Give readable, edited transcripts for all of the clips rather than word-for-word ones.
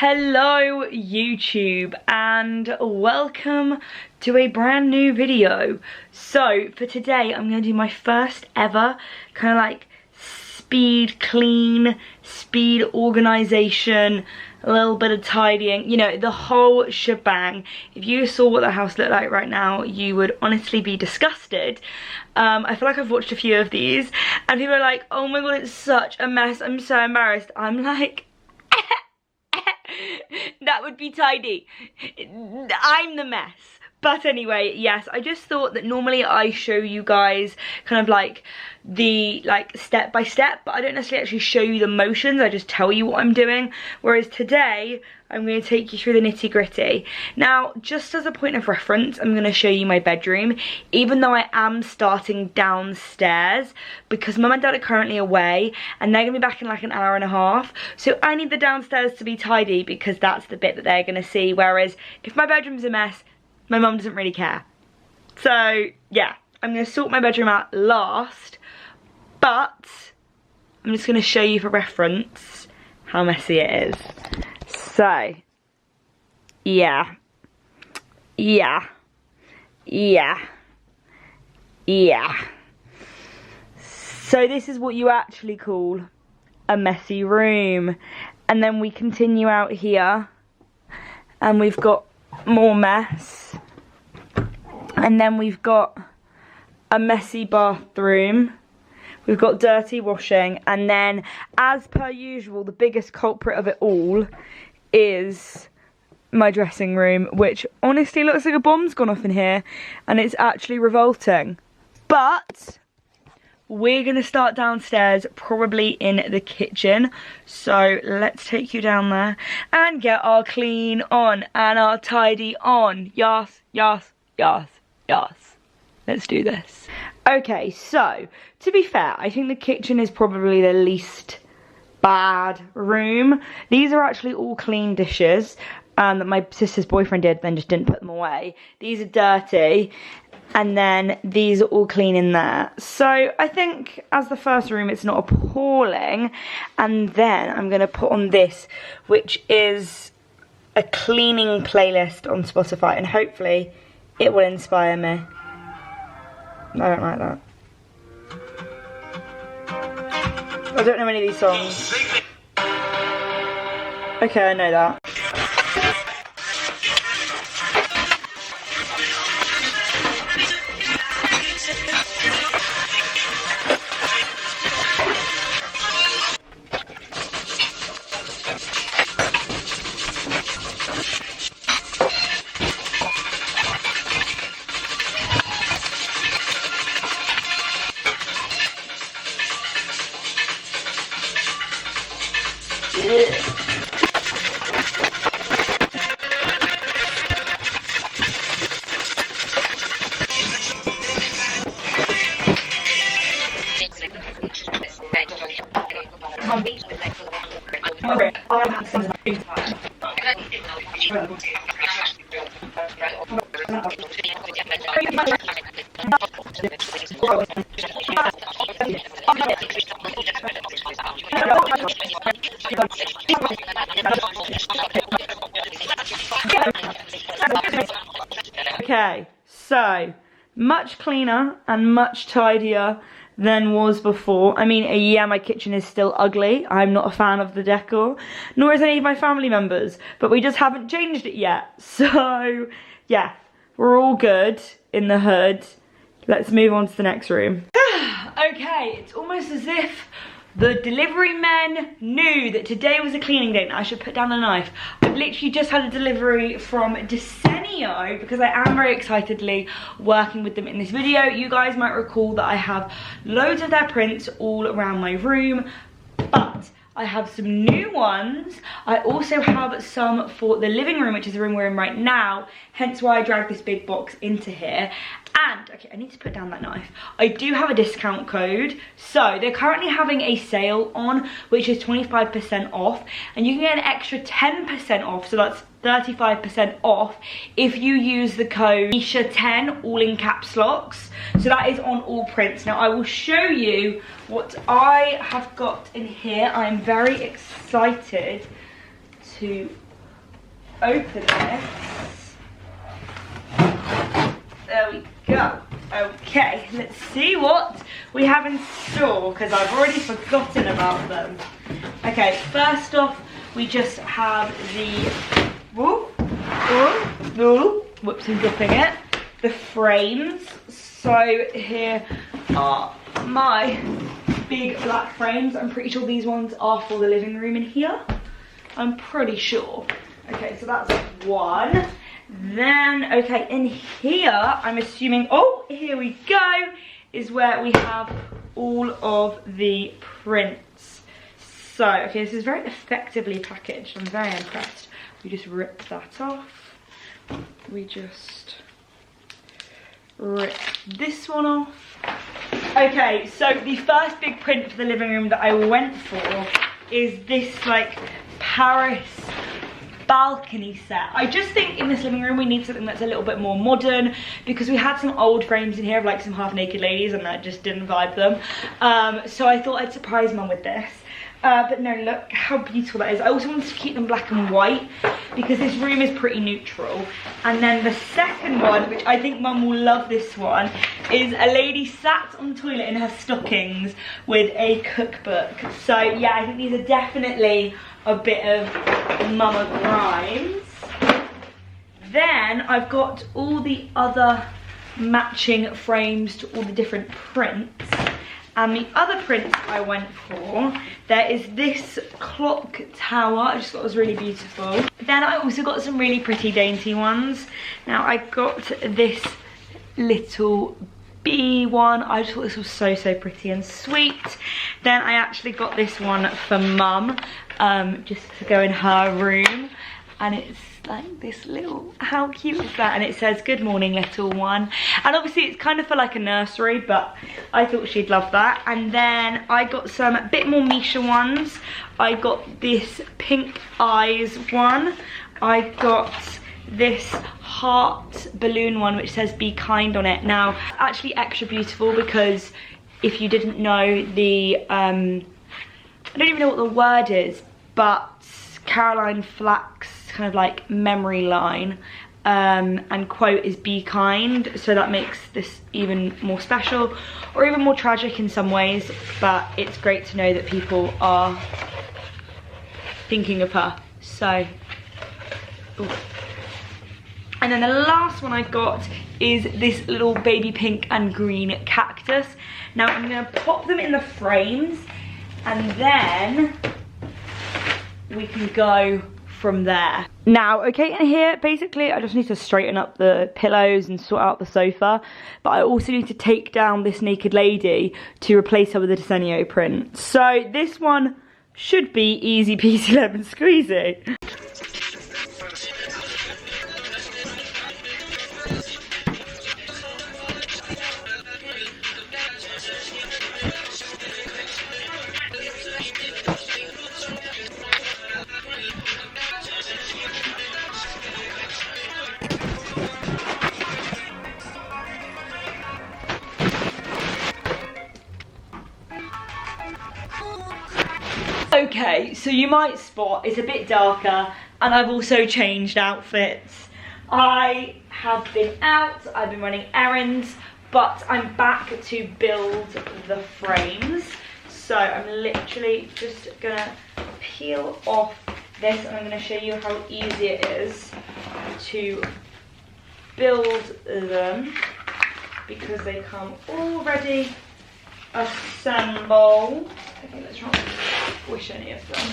Hello YouTube and welcome to a brand new video. So for today I'm going to do my first ever kind of like speed clean, speed organization, a little bit of tidying, you know, the whole shebang. If you saw what the house looked like right now, you would honestly be disgusted. I feel like I've watched a few of these and people are like, oh my god, it's such a mess, I'm so embarrassed. I'm like, that would be tidy. I'm the mess. But anyway, yes, I just thought that normally I show you guys kind of like the step by step, but I don't necessarily actually show you the motions, I just tell you what I'm doing. Whereas today, I'm going to take you through the nitty gritty. Now, just as a point of reference, I'm going to show you my bedroom, even though I am starting downstairs, because mum and dad are currently away, and they're going to be back in like an hour and a half. So I need the downstairs to be tidy, because that's the bit that they're going to see. Whereas, if my bedroom's a mess, my mum doesn't really care. So, yeah, I'm going to sort my bedroom out last, but I'm just going to show you for reference how messy it is. So, yeah. So this is what you actually call a messy room. And then we continue out here, and we've got more mess. And then we've got a messy bathroom. We've got dirty washing, and then, as per usual, the biggest culprit of it all is my dressing room, which honestly looks like a bomb's gone off in here, and it's actually revolting. But we're going to start downstairs, probably in the kitchen. So let's take you down there and get our clean on and our tidy on. Yes. Let's do this. Okay, so to be fair, I think the kitchen is probably the least bad room. These are actually all clean dishes that my sister's boyfriend did, then just didn't put them away. These are dirty, and then these are all clean in there. So I think as the first room, it's not appalling. And then I'm going to put on this, which is a cleaning playlist on Spotify, and hopefully it will inspire me. I don't like that. I don't know any of these songs. Okay, I know that. Okay, so much cleaner and much tidier than was before. I mean, yeah, my kitchen is still ugly. I'm not a fan of the decor, nor is any of my family members, but we just haven't changed it yet. So, yeah, we're all good in the hood. Let's move on to the next room. Okay, it's almost as if the delivery men knew that today was a cleaning day and I should put down a knife. I've literally just had a delivery from Desenio because I am very excitedly working with them in this video. You guys might recall that I have loads of their prints all around my room, but I have some new ones. I also have some for the living room, which is the room we're in right now, hence why I dragged this big box into here. And, okay, I need to put down that knife. I do have a discount code. So, they're currently having a sale on, which is 25% off. And you can get an extra 10% off, so that's 35% off if you use the code MishaG10, all in caps locks. So that is on all prints. Now I will show you what I have got in here. I'm very excited to open this. There we go. Okay, let's see what we have in store, because I've already forgotten about them. Okay, first off, we just have the, whoops, I'm dropping it, the frames. So here are my big black frames. I'm pretty sure these ones are for the living room in here. I'm pretty sure. Okay, so that's one. Then, okay, in here, I'm assuming, oh, here we go, is where we have all of the prints. So, okay, this is very effectively packaged. I'm very impressed. We just rip that off. We just rip this one off. Okay, so the first big print for the living room that I went for is this, like, Paris balcony set. I just think in this living room we need something that's a little bit more modern, because we had some old frames in here of like some half naked ladies and that just didn't vibe them. So I thought I'd surprise mum with this. But no, look how beautiful that is. I also wanted to keep them black and white because this room is pretty neutral. And then the second one, which I think mum will love this one, is a lady sat on the toilet in her stockings with a cookbook. So yeah, I think these are definitely a bit of Mama Grimes. Then I've got all the other matching frames to all the different prints. And the other prints I went for, there is this clock tower. I just thought it was really beautiful. But then I also got some really pretty dainty ones. Now I got this little bee one. I just thought this was so pretty and sweet. Then I actually got this one for mum, just to go in her room. And it's like this little, how cute is that? And it says, "Good morning, little one." And obviously it's kind of for like a nursery, but I thought she'd love that. And then I got some bit more Misha ones. I got this pink eyes one. I got this heart balloon one which says "Be kind" on it. Now, actually extra beautiful because if you didn't know, the I don't even know what the word is, but Caroline Flack's kind of like memory line and quote is "Be kind," so that makes this even more special, or even more tragic in some ways, but it's great to know that people are thinking of her. So, ooh. And then the last one I got is this little baby pink and green cactus. Now I'm gonna pop them in the frames and then we can go from there. Now, okay, in here, basically, I just need to straighten up the pillows and sort out the sofa, but I also need to take down this naked lady to replace her with a Desenio print. So this one should be easy peasy lemon squeezy. Okay, so you might spot it's a bit darker and I've also changed outfits. I have been out, I've been running errands, but I'm back to build the frames. So I'm literally just gonna peel off this and I'm gonna show you how easy it is to build them because they come already assembled. Okay, let's try not to squish any of them.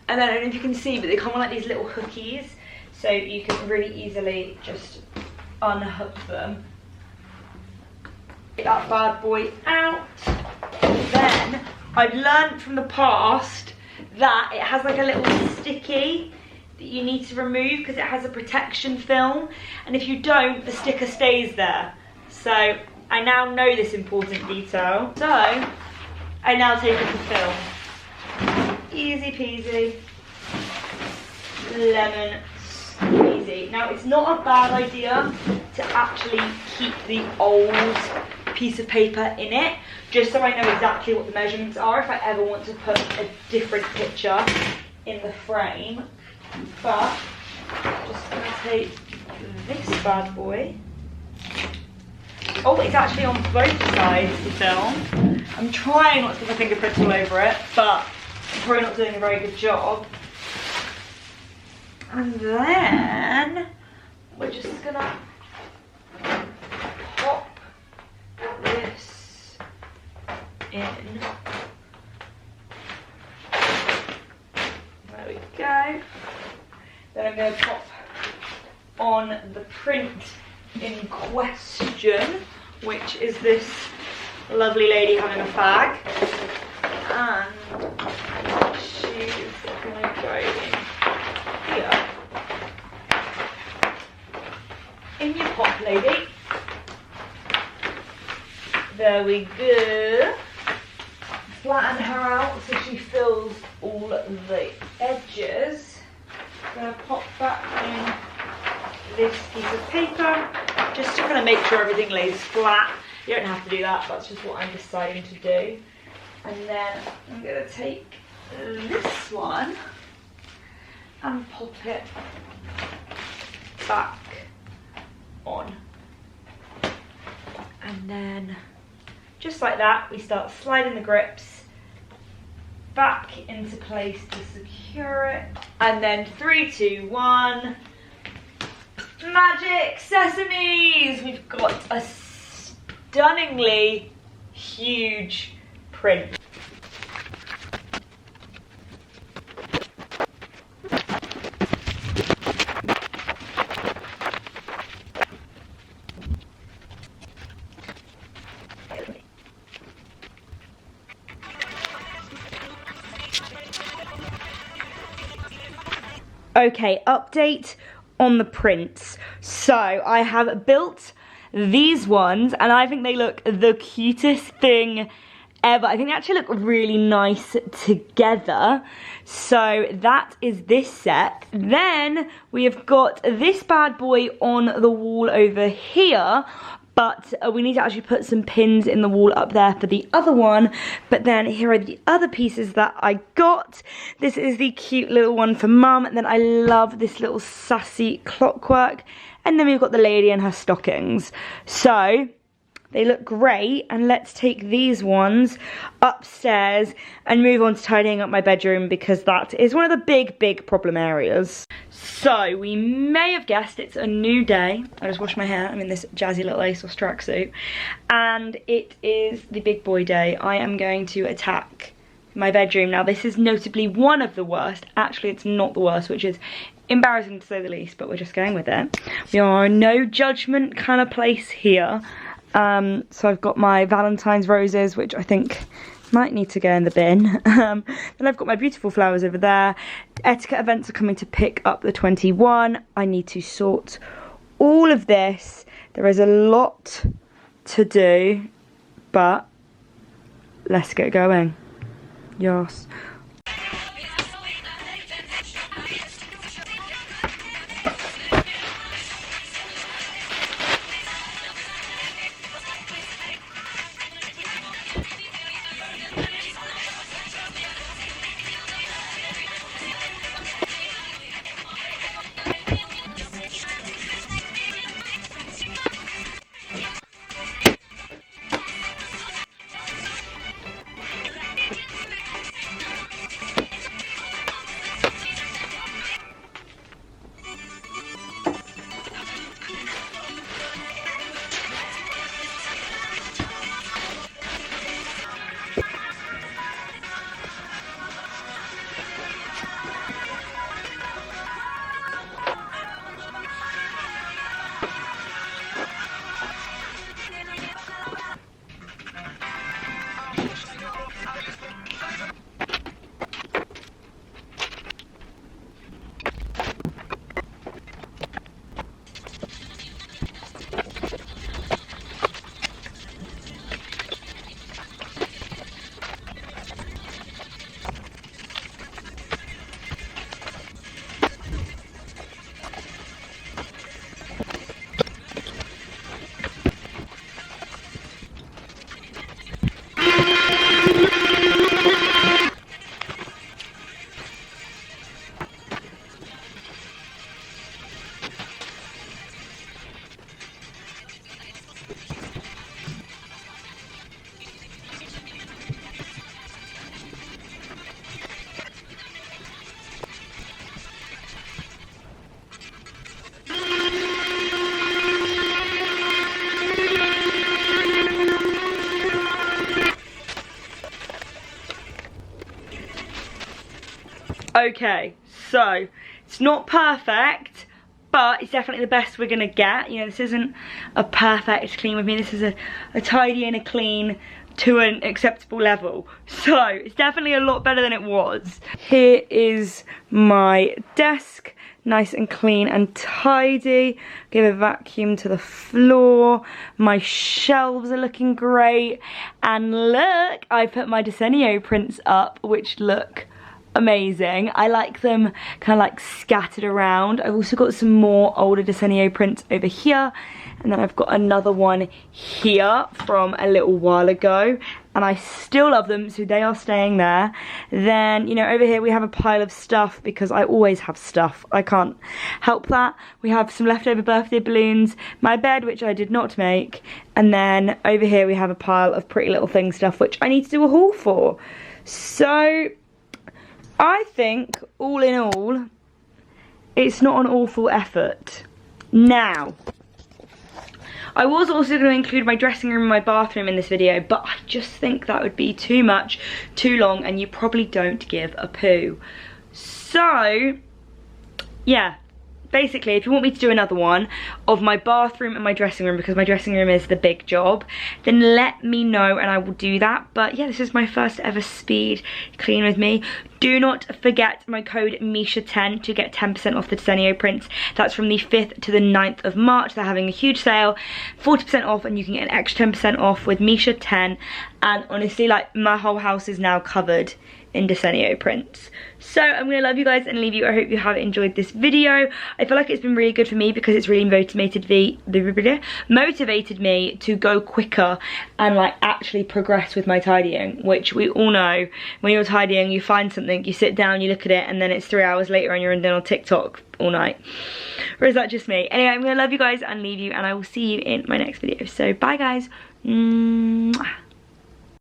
And then I don't know if you can see, but they come on like these little hookies, so you can really easily just unhook them. Get that bad boy out. Then I've learned from the past that it has like a little sticky that you need to remove because it has a protection film, and if you don't, the sticker stays there. So I now know this important detail. So I now take off the film. Easy peasy, lemon squeezy. Now it's not a bad idea to actually keep the old piece of paper in it, just so I know exactly what the measurements are if I ever want to put a different picture in the frame. But just going to take this bad boy. Oh, it's actually on both sides to film. I'm trying not to put my fingerprints all over it, but I'm probably not doing a very good job. And then we're just gonna pop this in. There we go. Then I'm gonna pop on the print in question, which is this lovely lady having a fag, and she's gonna go in here. In your pop, lady. There we go. Flatten her out so she fills all the edges. Gonna pop that in this piece of paper, just to kind of make sure everything lays flat. You don't have to do that, that's just what I'm deciding to do. And then I'm going to take this one and pop it back on. And then, just like that, we start sliding the grips back into place to secure it. And then 3, 2, 1. Magic sesames! We've got a stunningly huge print. Okay, update on the prints. So I have built these ones and I think they look the cutest thing ever. I think they actually look really nice together. So that is this set. Then we have got this bad boy on the wall over here, but we need to actually put some pins in the wall up there for the other one. But then here are the other pieces that I got. This is the cute little one for mum. And then I love this little sassy clockwork. And then we've got the lady and her stockings. So they look great. And let's take these ones upstairs and move on to tidying up my bedroom, because that is one of the big problem areas. So we may have guessed it's a new day. I just washed my hair. I'm in this jazzy little ASOS tracksuit. And it is the big boy day. I am going to attack my bedroom. Now this is notably one of the worst. Actually, it's not the worst, which is embarrassing to say the least, but we're just going with it. We are a no judgment kind of place here. So I've got my Valentine's roses, which I think might need to go in the bin. Then I've got my beautiful flowers over there. Etiquette events are coming to pick up the 21. I need to sort all of this. There is a lot to do, but let's get going. Yes. Okay, so it's not perfect, but it's definitely the best we're gonna get. You know, this isn't a perfect clean with me. This is a tidy and a clean to an acceptable level. So it's definitely a lot better than it was. Here is my desk, nice and clean and tidy. Give a vacuum to the floor. My shelves are looking great. And look, I put my Desenio prints up, which look amazing. I like them kind of like scattered around. I've also got some more older Desenio prints over here, and then I've got another one here from a little while ago, and I still love them, so they are staying there. Then, you know, over here we have a pile of stuff because I always have stuff. I can't help that. We have some leftover birthday balloons, my bed, which I did not make, and then over here we have a pile of Pretty Little Things stuff, which I need to do a haul for. So I think, all in all, it's not an awful effort. Now, I was also going to include my dressing room and my bathroom in this video, but I just think that would be too much, too long, and you probably don't give a poo. So, yeah. Basically, if you want me to do another one of my bathroom and my dressing room, because my dressing room is the big job, then let me know and I will do that. But yeah, this is my first ever speed clean with me. Do not forget my code MishaG to get 10% off the Desenio prints. That's from the 5th to the 9th of March. They're having a huge sale, 40% off, and you can get an extra 10% off with MishaG. And honestly, like, my whole house is now covered in Desenio prints. So I'm gonna love you guys and leave you. I hope you have enjoyed this video. I feel like it's been really good for me because it's really motivated me to go quicker and like actually progress with my tidying, which we all know when you're tidying, you find something, you sit down, you look at it, and then it's 3 hours later and you're in on TikTok all night. Or is that just me? Anyway, I'm gonna love you guys and leave you, and I will see you in my next video. So bye guys. Mwah.